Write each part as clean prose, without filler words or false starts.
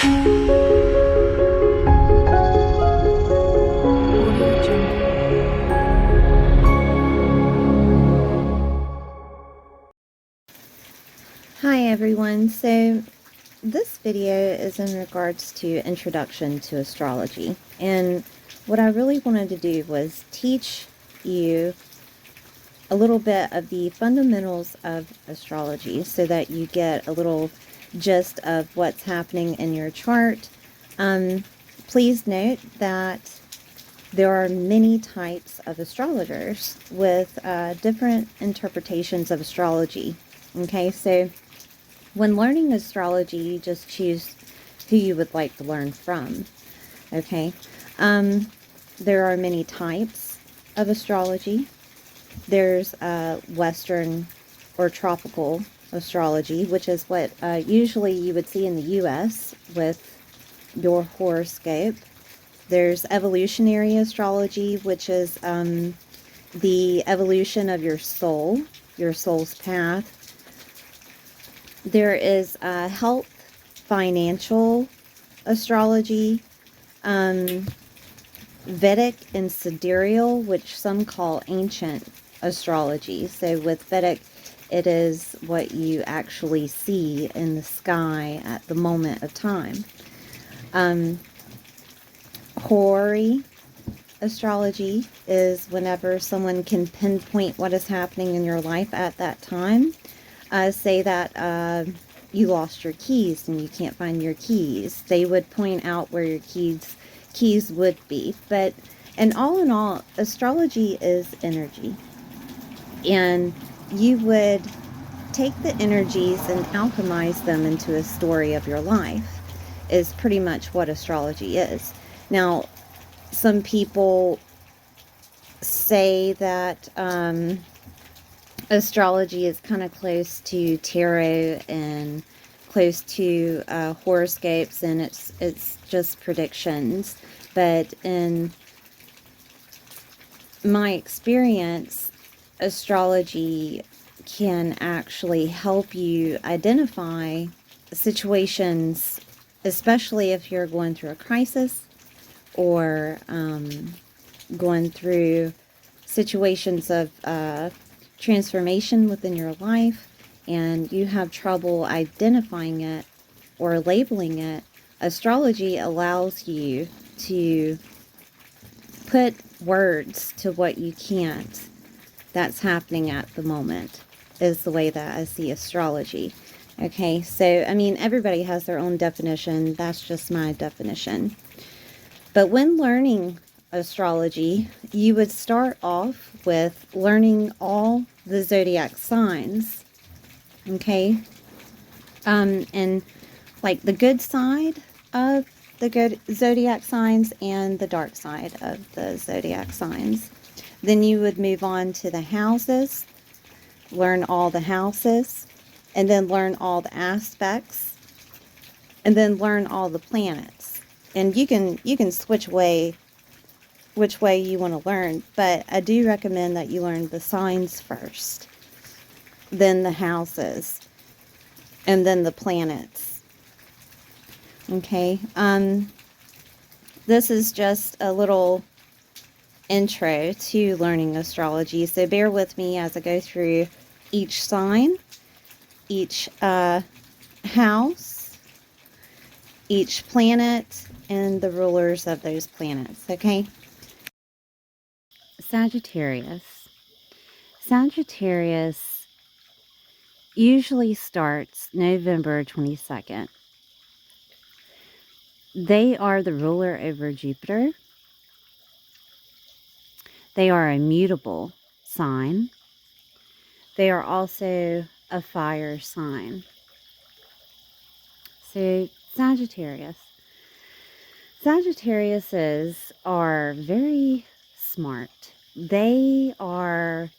Hi everyone, so this video is in regards to introduction to astrology, and what I really wanted to do was teach you a little bit of the fundamentals of astrology so that you get a little gist of what's happening in your chart. Please note that there are many types of astrologers with different interpretations of astrology. Okay, so when learning astrology, you just choose who you would like to learn from. Okay, there are many types of astrology. There's Western or tropical astrology, which is what usually you would see in the U.S. with your horoscope. There's evolutionary astrology, which is the evolution of your soul's path. There is health, financial astrology, Vedic and sidereal, which some call ancient astrology. So with Vedic, it is what you actually see in the sky at the moment of time. Horary astrology is whenever someone can pinpoint what is happening in your life at that time. Say that you lost your keys and you can't find your keys. They would point out where your keys would be. But in all, astrology is energy. And you would take the energies and alchemize them into a story of your life, is pretty much what astrology is. Now, some people say that astrology is kind of close to tarot and close to horoscopes, and it's just predictions. But in my experience, astrology can actually help you identify situations, especially if you're going through a crisis or going through situations of transformation within your life, and you have trouble identifying it or labeling it. Astrology allows you to put words to what you can't, that's happening at the moment, is the way that I see astrology. Okay, so I mean, everybody has their own definition. That's just my definition. But when learning astrology, you would start off with learning all the zodiac signs. Okay, and like the good side of the good zodiac signs and the dark side of the zodiac signs. Then you would move on to the houses, learn all the houses, and then learn all the aspects, and then learn all the planets. And you can switch which way you want to learn, but I do recommend that you learn the signs first, then the houses, and then the planets. Okay, this is just a little intro to learning astrology, so bear with me as I go through each sign, each house, each planet, and the rulers of those planets. Okay, Sagittarius. Sagittarius usually starts November 22nd. They are the ruler over Jupiter. They are a mutable sign. They are also a fire sign. So Sagittarius. Sagittariuses are very smart. They are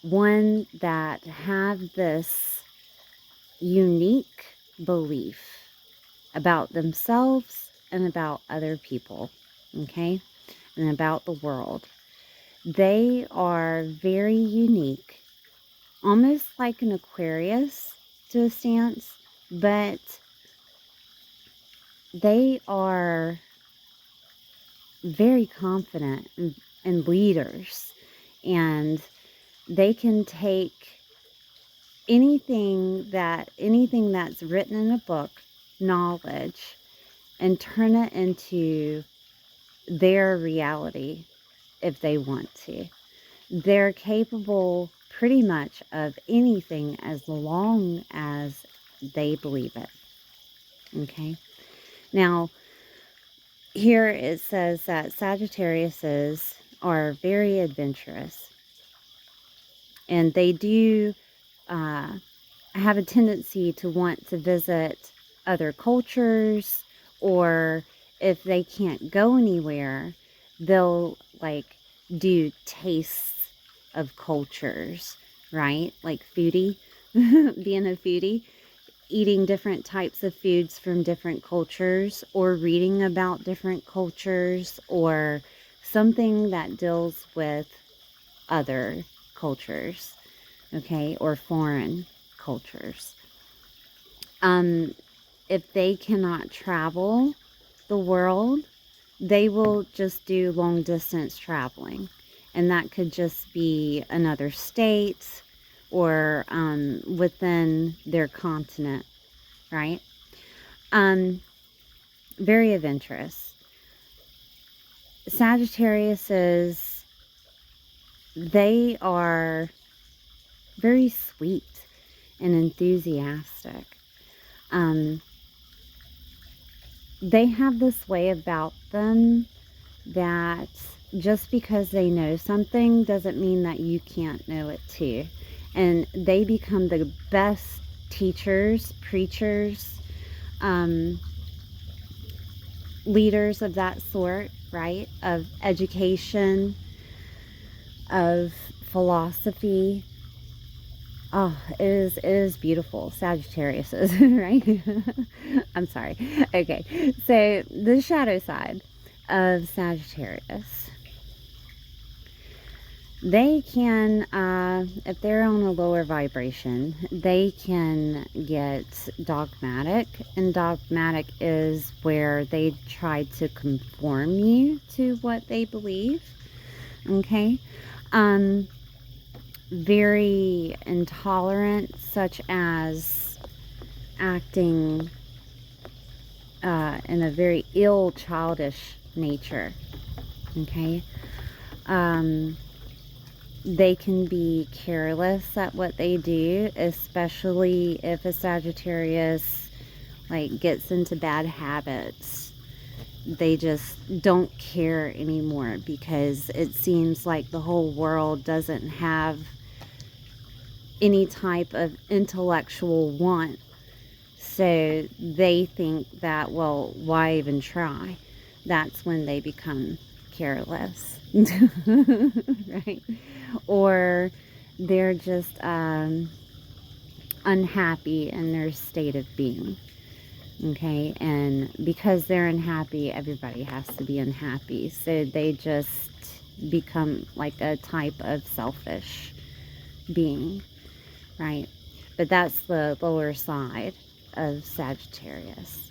one that have this unique belief about themselves and about other people, okay, and about the world. They are very unique, almost like an Aquarius to a stance, but they are very confident and leaders, and they can take anything that's written in a book, knowledge, and turn it into their reality if they want to. They're capable pretty much of anything as long as they believe it. Okay. Now, here it says that Sagittariuses are very adventurous, and they do have a tendency to want to visit other cultures, or if they can't go anywhere, they'll like do tastes of cultures, right? Like foodie, being a foodie, eating different types of foods from different cultures, or reading about different cultures, or something that deals with other cultures, okay, or foreign cultures. If they cannot travel the world, they will just do long distance traveling. And that could just be another state, or within their continent, right? Very adventurous. Sagittariuses, they are very sweet and enthusiastic. They have this way about them that just because they know something doesn't mean that you can't know it too. And they become the best teachers, preachers, leaders of that sort, right? Of education, of philosophy. Oh, it is beautiful. Sagittarius is, right? I'm sorry. Okay, so the shadow side of Sagittarius. They can, if they're on a lower vibration, they can get dogmatic. And dogmatic is where they try to conform you to what they believe. Okay? Very intolerant, such as acting in a very ill, childish nature. Okay? They can be careless at what they do, especially if a Sagittarius like gets into bad habits. They just don't care anymore because it seems like the whole world doesn't have any type of intellectual want. So they think that, well, why even try? That's when they become careless. Right? Or they're just unhappy in their state of being. Okay, and because they're unhappy, everybody has to be unhappy. So they just become like a type of selfish being, right? But that's the lower side of Sagittarius.